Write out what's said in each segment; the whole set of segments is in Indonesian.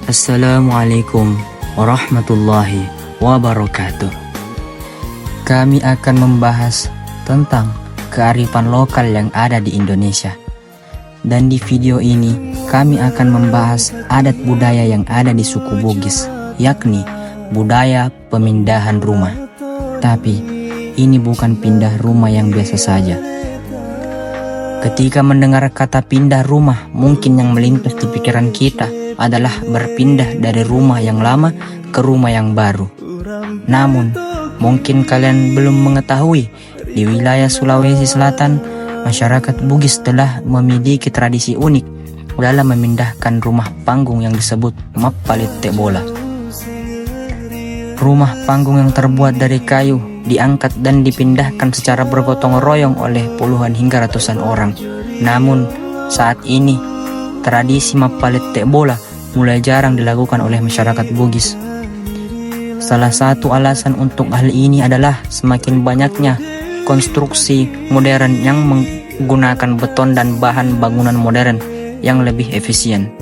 Assalamualaikum warahmatullahi wabarakatuh. Kami akan membahas tentang kearifan lokal yang ada di Indonesia. Dan di video ini kami akan membahas adat budaya yang ada di suku Bugis, yakni budaya pemindahan rumah. Tapi ini bukan pindah rumah yang biasa saja. Ketika mendengar kata pindah rumah, mungkin yang melintas di pikiran kita adalah berpindah dari rumah yang lama ke rumah yang baru. Namun, mungkin kalian belum mengetahui, di wilayah Sulawesi Selatan, masyarakat Bugis telah memiliki tradisi unik dalam memindahkan rumah panggung yang disebut Mappalit Tebola. Rumah panggung yang terbuat dari kayu diangkat dan dipindahkan secara bergotong royong oleh puluhan hingga ratusan orang. Namun, saat ini tradisi Mappalit Tebola mulai jarang dilakukan oleh masyarakat Bugis. Salah satu alasan untuk hal ini adalah semakin banyaknya konstruksi modern yang menggunakan beton dan bahan bangunan modern yang lebih efisien.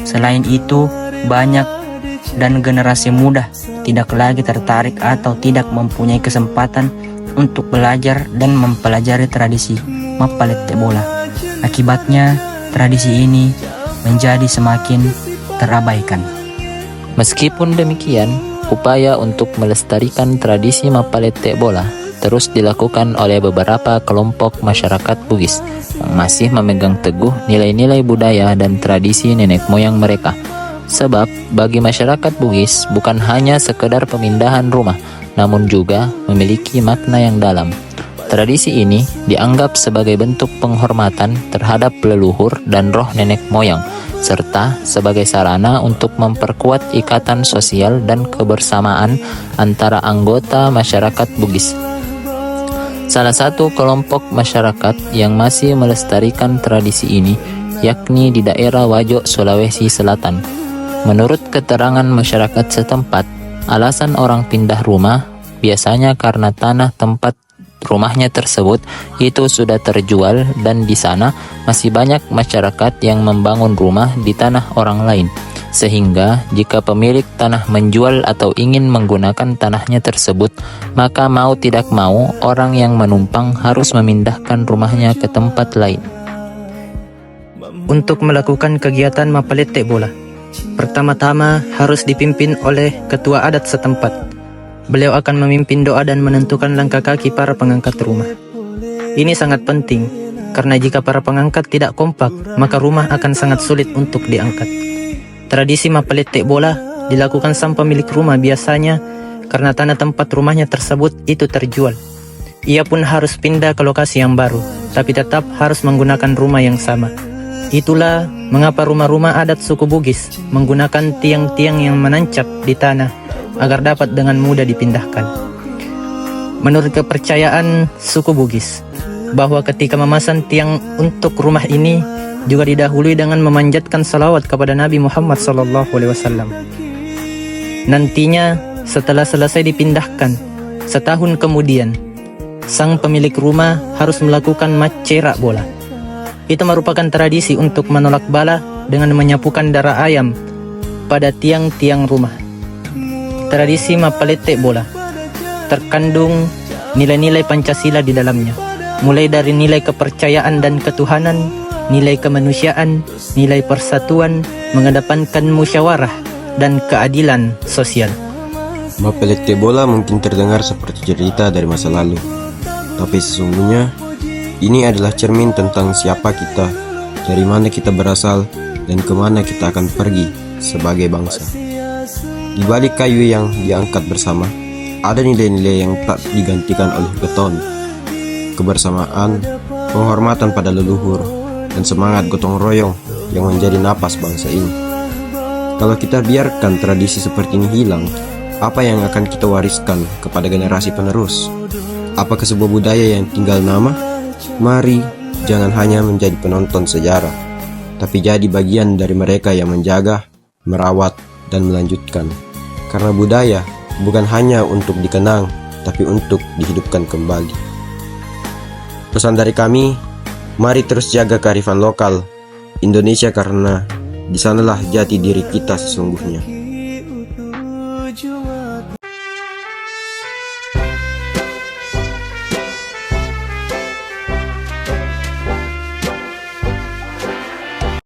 Selain itu, banyak dan generasi muda tidak lagi tertarik atau tidak mempunyai kesempatan untuk belajar dan mempelajari tradisi Mappalit Tebola. Akibatnya, tradisi ini menjadi semakin terabaikan. Meskipun demikian, upaya untuk melestarikan tradisi Mappalit Tebola terus dilakukan oleh beberapa kelompok masyarakat Bugis yang masih memegang teguh nilai-nilai budaya dan tradisi nenek moyang mereka. Sebab bagi masyarakat Bugis bukan hanya sekedar pemindahan rumah, namun juga memiliki makna yang dalam. Tradisi ini dianggap sebagai bentuk penghormatan terhadap leluhur dan roh nenek moyang, serta sebagai sarana untuk memperkuat ikatan sosial dan kebersamaan antara anggota masyarakat Bugis. Salah satu kelompok masyarakat yang masih melestarikan tradisi ini yakni di daerah Wajo, Sulawesi Selatan. Menurut keterangan masyarakat setempat, alasan orang pindah rumah biasanya karena tanah tempat rumahnya tersebut itu sudah terjual dan di sana masih banyak masyarakat yang membangun rumah di tanah orang lain. Sehingga jika pemilik tanah menjual atau ingin menggunakan tanahnya tersebut, maka mau tidak mau orang yang menumpang harus memindahkan rumahnya ke tempat lain. Untuk melakukan kegiatan Mappalit Tebola, pertama-tama harus dipimpin oleh ketua adat setempat. Beliau akan memimpin doa dan menentukan langkah kaki para pengangkat rumah. Ini sangat penting, karena jika para pengangkat tidak kompak, maka rumah akan sangat sulit untuk diangkat. Tradisi Mappalit Tebola dilakukan sang pemilik rumah biasanya karena tanah tempat rumahnya tersebut itu terjual. Ia pun harus pindah ke lokasi yang baru, tapi tetap harus menggunakan rumah yang sama. Itulah mengapa rumah-rumah adat suku Bugis menggunakan tiang-tiang yang menancap di tanah agar dapat dengan mudah dipindahkan. Menurut kepercayaan suku Bugis, bahwa ketika memasang tiang untuk rumah ini juga didahului dengan memanjatkan salawat kepada Nabi Muhammad SAW. Nantinya setelah selesai dipindahkan, setahun kemudian, sang pemilik rumah harus melakukan macerak bola. Itu merupakan tradisi untuk menolak bala dengan menyapukan darah ayam pada tiang-tiang rumah. Tradisi Mappalit Tebola terkandung nilai-nilai Pancasila di dalamnya, mulai dari nilai kepercayaan dan ketuhanan, nilai kemanusiaan, nilai persatuan, mengedepankan musyawarah dan keadilan sosial. Mappalit Tebola mungkin terdengar seperti cerita dari masa lalu, tapi sesungguhnya ini adalah cermin tentang siapa kita, dari mana kita berasal, dan kemana kita akan pergi sebagai bangsa. Di balik kayu yang diangkat bersama, ada nilai-nilai yang tak digantikan oleh beton. Kebersamaan, penghormatan pada leluhur, dan semangat gotong royong yang menjadi napas bangsa ini. Kalau kita biarkan tradisi seperti ini hilang, apa yang akan kita wariskan kepada generasi penerus? Apakah sebuah budaya yang tinggal nama? Mari jangan hanya menjadi penonton sejarah, tapi jadi bagian dari mereka yang menjaga, merawat, dan melanjutkan. Karena budaya bukan hanya untuk dikenang, tapi untuk dihidupkan kembali. Pesan dari kami, mari terus jaga kearifan lokal Indonesia karena Di sanalah jati diri kita sesungguhnya.